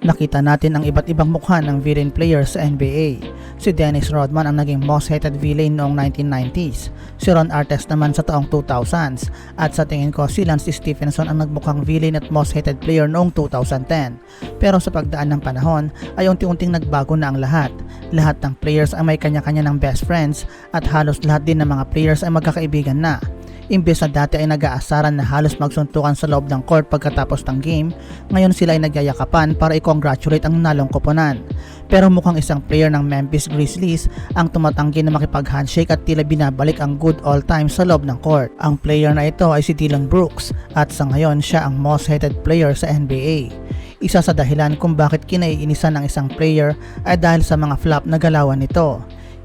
Nakita natin ang iba't ibang mukha ng villain player sa NBA. Si Dennis Rodman ang naging most hated villain noong 1990s, si Ron Artest naman sa taong 2000s, at sa tingin ko si Lance Stephenson ang nagmukhang villain at most hated player noong 2010. Pero sa pagdaan ng panahon ay unti-unting nagbago na ang lahat. Lahat ng players ay may kanya-kanya ng best friends at halos lahat din ng mga players ay magkakaibigan na. Imbes na dati ay nag-aasaran na halos magsuntukan sa loob ng court pagkatapos ng game, ngayon sila ay nagyayakapan para i-congratulate ang nanalong koponan. Pero mukhang isang player ng Memphis Grizzlies ang tumatanggi na makipag-handshake at tila binabalik ang good all time sa loob ng court. Ang player na ito ay si Dillon Brooks at sa ngayon siya ang most hated player sa NBA. Isa sa dahilan kung bakit kinaiinisan ng isang player ay dahil sa mga flop na galawan nito.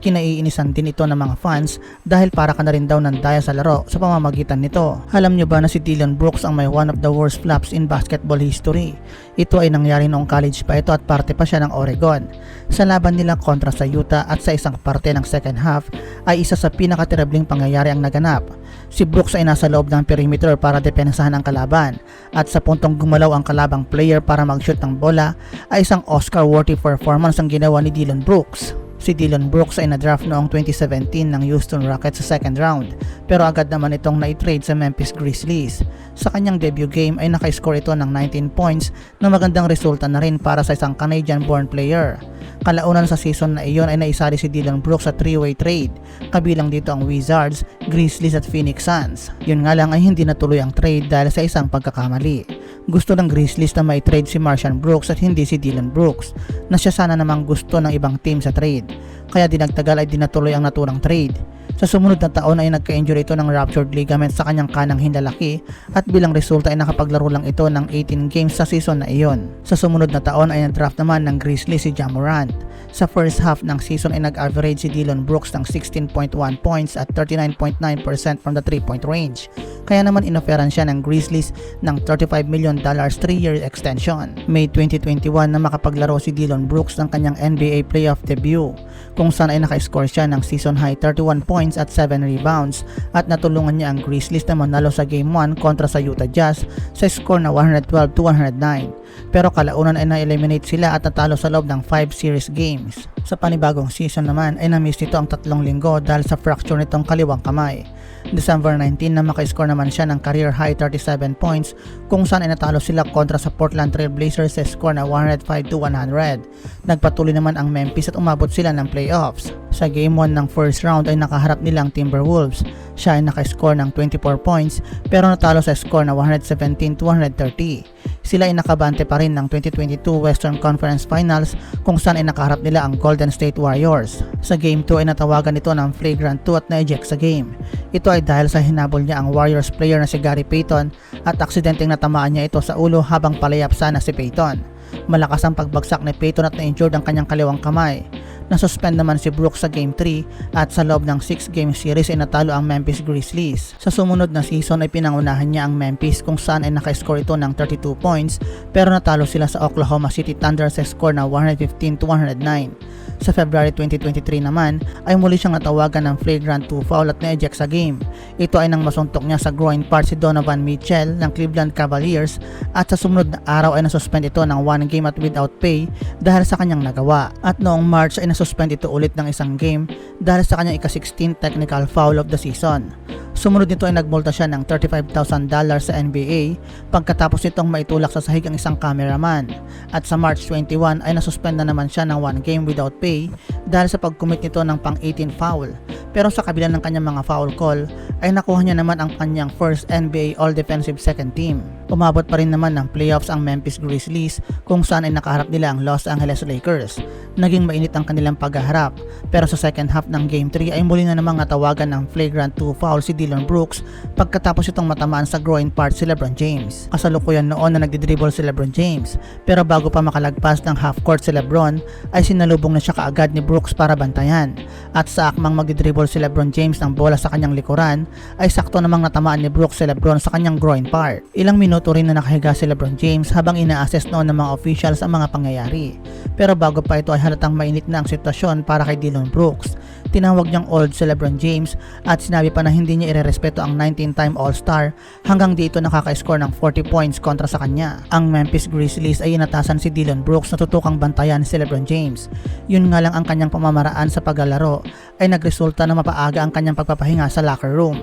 Kinaiinisan din ito ng mga fans dahil para ka na rin daw nandaya sa laro sa pamamagitan nito. Alam nyo ba na si Dillon Brooks ang may one of the worst flops in basketball history? Ito ay nangyari noong college pa ito at parte pa siya ng Oregon. Sa laban nila kontra sa Utah at sa isang parte ng second half ay isa sa pinakateribling pangyayari ang naganap. Si Brooks ay nasa loob ng perimeter para depensahan ang kalaban at sa puntong gumalaw ang kalabang player para mag-shoot ng bola ay isang Oscar-worthy performance ang ginawa ni Dillon Brooks. Si Dillon Brooks ay na-draft noong 2017 ng Houston Rockets sa second round pero agad naman itong na-trade sa Memphis Grizzlies. Sa kanyang debut game ay naka-score ito ng 19 points na magandang resulta na rin para sa isang Canadian-born player. Kalaunan sa season na iyon ay naisali si Dillon Brooks sa 3-way trade, kabilang dito ang Wizards, Grizzlies at Phoenix Suns. Yun nga lang ay hindi natuloy ang trade dahil sa isang pagkakamali. Gusto ng Grizzlies na may trade si Martian Brooks at hindi si Dillon Brooks, na siya sana namang gusto ng ibang team sa trade. Kaya dinagtagal ay dinatuloy ang naturang trade. Sa sumunod na taon ay nagka-injury ito ng ruptured ligament sa kanyang kanang hinlalaki at bilang resulta ay nakapaglaro lang ito ng 18 games sa season na iyon. Sa sumunod na taon ay na-draft naman ng Grizzlies si Ja Morant. Sa first half ng season ay nag-average si Dillon Brooks ng 16.1 points at 39.9% from the 3-point range. Kaya naman inoferan siya ng Grizzlies ng $35 million 3-year extension. May 2021 na makapaglaro si Dillon Brooks ng kanyang NBA playoff debut, kung saan ay naka-score siya ng season high 31 points at 7 rebounds at natulungan niya ang Grizzlies na manalo sa Game 1 kontra sa Utah Jazz sa score na 112-109. Pero kalaunan ay na-eliminate sila at natalo sa loob ng 5 series games. Sa panibagong season naman ay na-miss nito ang 3 linggo dahil sa fracture nitong kaliwang kamay. December 19 na maka-score naman siya ng career high 37 points kung saan ay natalo sila kontra sa Portland Trail Blazers sa score na 105-100. Nagpatuloy naman ang Memphis at umabot sila ng playoffs. Sa game 1 ng first round ay nakaharap nilang Timberwolves. Siya ay naka-score ng 24 points pero natalo sa score na 117-130. Sila ay nakabante pa rin ng 2022 Western Conference Finals kung saan ay nakaharap nila ang Golden State Warriors. Sa Game 2 ay natawagan ito ng flagrant 2 at na-eject sa game. Ito ay dahil sa hinabol niya ang Warriors player na si Gary Payton at aksidenteng natamaan niya ito sa ulo habang palayap sana si Payton. Malakas ang pagbagsak ni Payton at na-injured ang kanyang kaliwang kamay. Nasuspend naman si Brooks sa Game 3 at sa loob ng 6-game series ay natalo ang Memphis Grizzlies. Sa sumunod na season ay pinangunahan niya ang Memphis kung saan ay nakascore ito ng 32 points pero natalo sila sa Oklahoma City Thunder sa score na 115-109. Sa February 2023 naman ay muli siyang natawagan ng flagrant 2 foul at na-eject sa game. Ito ay nang masuntok niya sa groin part si Donovan Mitchell ng Cleveland Cavaliers at sa sumunod na araw ay nasuspend ito ng 1 game at without pay dahil sa kanyang nagawa. At noong March ay nasuspend ito ulit ng isang game dahil sa kanyang ika-16 technical foul of the season. Sumunod nito ay nagmulta siya ng $35,000 sa NBA pagkatapos nitong maitulak sa sahig ang isang cameraman. At sa March 21 ay nasuspend na naman siya ng 1 game without pay dahil sa pag-commit nito ng pang-18 foul. Pero sa kabila ng kanyang mga foul call ay nakuha niya naman ang kanyang first NBA All-Defensive Second Team. Umabot pa rin naman ng playoffs ang Memphis Grizzlies kung saan ay nakaharap nila ang Los Angeles Lakers. Naging mainit ang kanilang paghaharap pero sa second half ng Game 3 ay muli na namang natawagan ng flagrant 2 foul si Dillon Brooks pagkatapos itong matamaan sa groin part si LeBron James. Kasalukuyan noon na nagdidribble si LeBron James pero bago pa makalagpas ng half court si LeBron ay sinalubong na siya kaagad ni Brooks para bantayan. At sa akmang magdidribble si LeBron James ng bola sa kanyang likuran ay sakto namang natamaan ni Brooks si LeBron sa kanyang groin part. Ilang minuto rin na nakahiga si LeBron James habang ina-assess noon ng mga officials ang mga pangyayari. Pero bago pa ito ay halatang mainit na ang sitwasyon para kay Dillon Brooks. Tinawag niyang old si LeBron James at sinabi pa na hindi niya irerespeto ang 19-time All-Star hanggang di ito nakaka-score ng 40 points kontra sa kanya. Ang Memphis Grizzlies ay inatasan si Dillon Brooks na tutukang bantayan si LeBron James. Yun nga lang ang kanyang pamamaraan sa paglalaro ay nagresulta na mapaaga ang kanyang pagpapahinga sa locker room.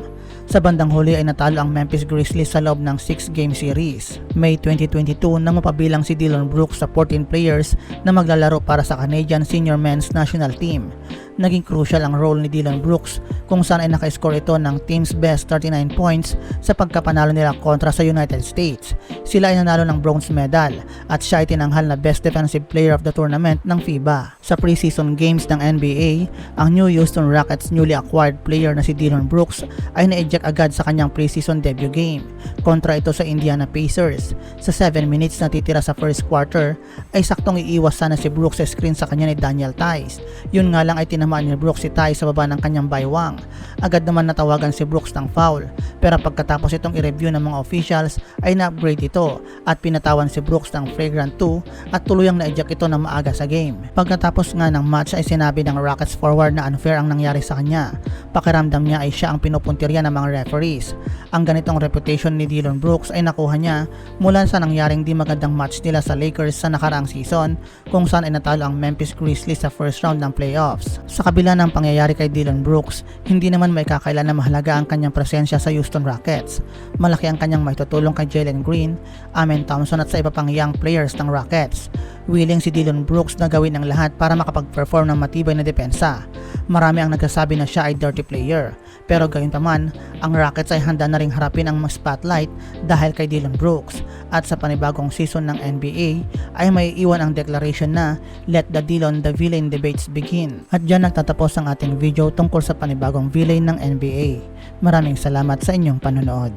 Sa bandang huli ay natalo ang Memphis Grizzlies sa loob ng 6-game series. May 2022 nang mapabilang si Dillon Brooks sa 14 players na maglalaro para sa Canadian Senior Men's National Team. Naging crucial ang role ni Dillon Brooks kung saan ay naka-score ito ng team's best 39 points sa pagkapanalo nila kontra sa United States. Sila ay nanalo ng bronze medal at siya ay tinanghal na best defensive player of the tournament ng FIBA. Sa preseason games ng NBA, ang New Houston Rockets newly acquired player na si Dillon Brooks ay na-eject agad sa kanyang preseason debut game kontra ito sa Indiana Pacers. Sa 7 minutes na titira sa first quarter ay saktong iiwas sana si Brooks sa screen sa kanya ni Daniel Theis. Yun nga lang ay tinamaan ni Brooks si Theis sa baba ng kanyang baywang. Agad naman natawagan si Brooks ng foul, pero pagkatapos itong i-review ng mga officials ay na-upgrade ito at pinatawan si Brooks ng flagrant 2 at tuluyang na-eject ito na maaga sa game. Pagkatapos nga ng match ay sinabi ng Rockets forward na unfair ang nangyari sa kanya. Pakiramdam niya ay siya ang pinupuntirya ng mga referees. Ang ganitong reputation ni Dillon Brooks ay nakuha niya mula sa nangyaring di magandang match nila sa Lakers sa nakaraang season kung saan ay natalo ang Memphis Grizzlies sa first round ng playoffs. Sa kabila ng pangyayari kay Dillon Brooks, hindi naman may kakailan na mahalaga ang kanyang presensya sa Houston Rockets. Malaki ang kanyang maitutulong kay Jalen Green, Amen Thompson at sa iba pang young players ng Rockets. Willing si Dillon Brooks na gawin ang lahat para makapag-perform ng matibay na depensa. Marami ang nagsasabi na siya ay dirty player, pero gayunpaman, ang Rockets ay handa na ring harapin ang spotlight dahil kay Dillon Brooks. At sa panibagong season ng NBA ay may iwan ang declaration na let the Dillon the Villain debates begin. At dyan nagtatapos ang ating video tungkol sa panibagong villain ng NBA. Maraming salamat sa inyong panonood.